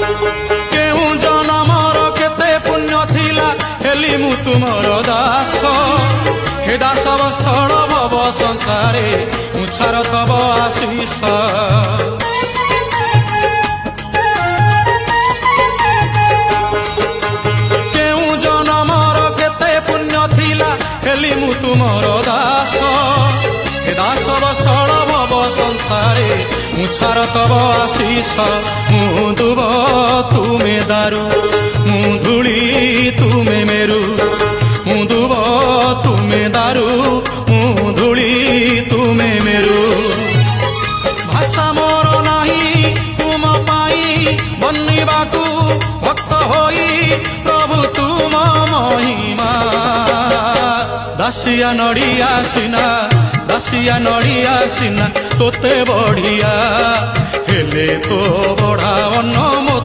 केहू जनमर केते पुण्य थिला हेली मु तुमर दास हे दास वत्सल भव संसारे मुछार तब आशीष केहू जनमर केते पुण्य थिला हेली मु तुमर दास हे दास वत्सल भव संसारे मुछार तब आशीष मु दुब तुमे दारू मु धूली तुमे मेरू मु दुब तुमे दारू मु धूली तुमे मेरू भाषा मोर नाही तुम पाई बनिबाकू भक्त होई प्रभु तुम महिमा दासिया नड़िया सिना दासिया नड़िया सिना तोते बढ़िया हेले तो बढ़ा अन्न